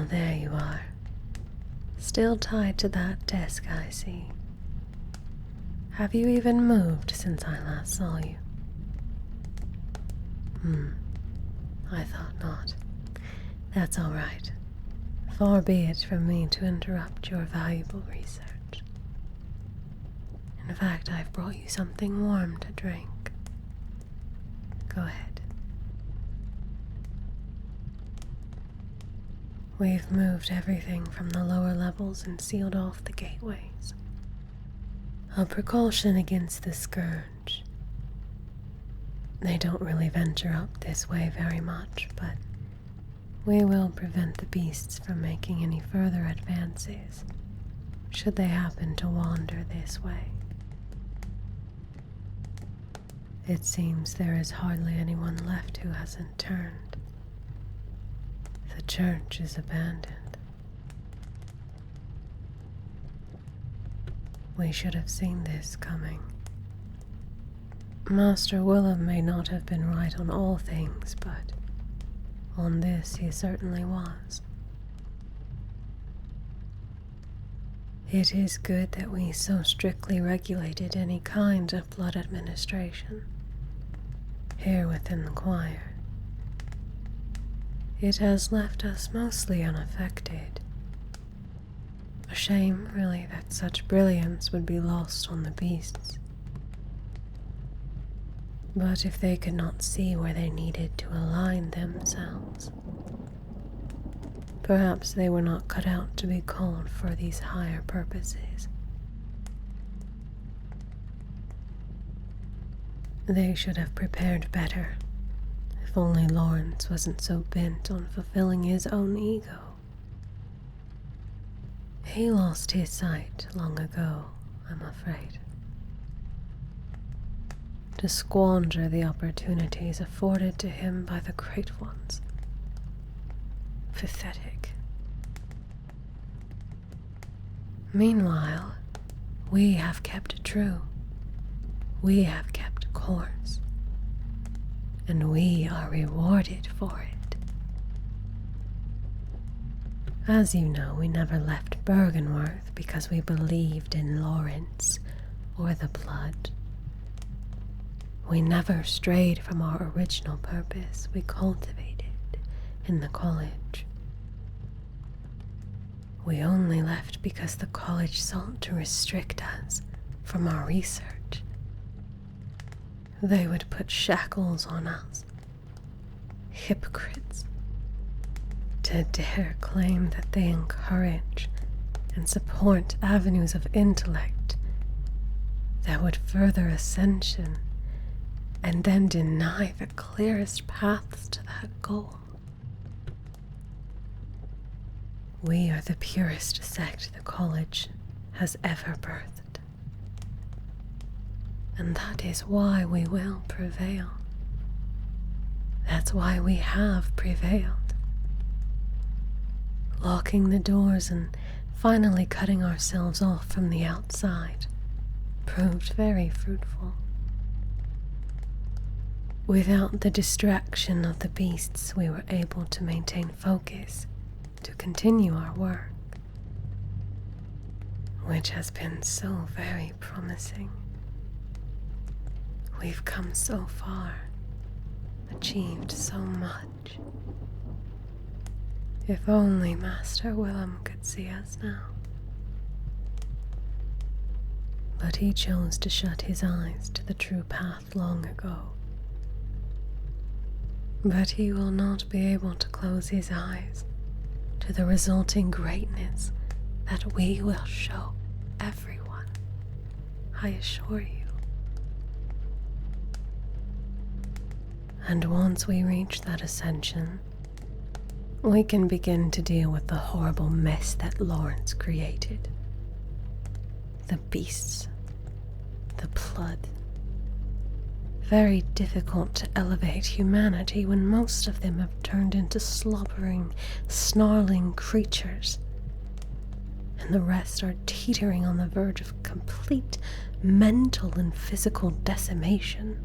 Oh, there you are. Still tied to that desk, I see. Have you even moved since I last saw you? I thought not. That's all right. Far be it from me to interrupt your valuable research. In fact, I've brought you something warm to drink. Go ahead. We've moved everything from the lower levels and sealed off the gateways. A precaution against the scourge. They don't really venture up this way very much, but we will prevent the beasts from making any further advances, should they happen to wander this way. It seems there is hardly anyone left who hasn't turned. The church is abandoned. We should have seen this coming. Master Willem may not have been right on all things, but on this he certainly was. It is good that we so strictly regulated any kind of blood administration here within the choir. It has left us mostly unaffected. A shame, really, that such brilliance would be lost on the beasts. But if they could not see where they needed to align themselves, perhaps they were not cut out to be called for these higher purposes. They should have prepared better, if only Lawrence wasn't so bent on fulfilling his own ego. He lost his sight long ago, I'm afraid. To squander the opportunities afforded to him by the great ones. Pathetic. Meanwhile, we have kept true. We have kept course. And we are rewarded for it. As you know, we never left Bergenworth because we believed in Lawrence or the blood. We never strayed from our original purpose we cultivated in the college. We only left because the college sought to restrict us from our research. They would put shackles on us, hypocrites, to dare claim that they encourage and support avenues of intellect that would further ascension, and then deny the clearest paths to that goal. We are the purest sect the college has ever birthed, and that is why we will prevail. That's why we have prevailed. Locking the doors and finally cutting ourselves off from the outside proved very fruitful. Without the distraction of the beasts, we were able to maintain focus to continue our work, which has been so very promising. We've come so far, achieved so much. If only Master Willem could see us now. But he chose to shut his eyes to the true path long ago. But he will not be able to close his eyes to the resulting greatness that we will show everyone, I assure you. And once we reach that ascension, we can begin to deal with the horrible mess that Lawrence created. The beasts, the blood. Very difficult to elevate humanity when most of them have turned into slobbering, snarling creatures, and the rest are teetering on the verge of complete mental and physical decimation.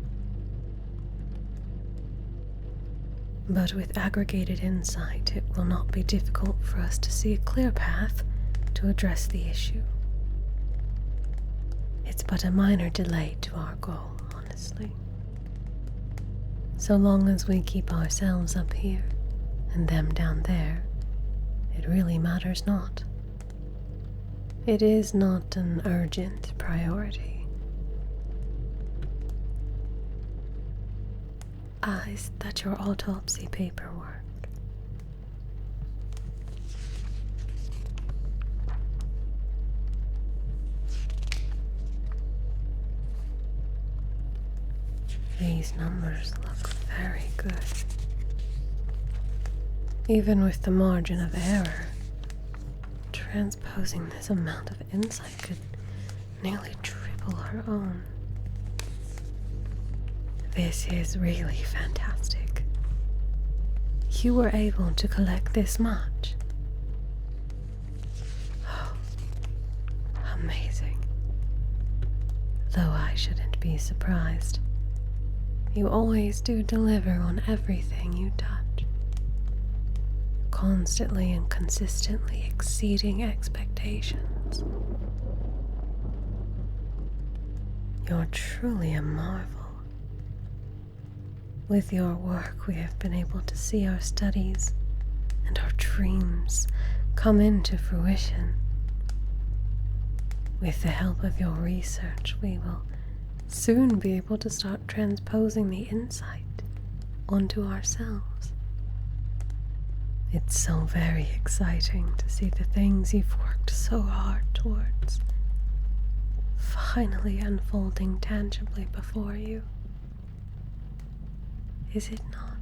But with aggregated insight, it will not be difficult for us to see a clear path to address the issue. It's but a minor delay to our goal, honestly. So long as we keep ourselves up here and them down there, it really matters not. It is not an urgent priority. Is that your autopsy paperwork? These numbers look very good. Even with the margin of error, transposing this amount of insight could nearly triple our own. This is really fantastic. You were able to collect this much. Oh, amazing. Though I shouldn't be surprised. You always do deliver on everything you touch, constantly and consistently exceeding expectations. You're truly a marvel. With your work, we have been able to see our studies and our dreams come into fruition. With the help of your research, we will soon be able to start transposing the insight onto ourselves. It's so very exciting to see the things you've worked so hard towards finally unfolding tangibly before you. Is it not?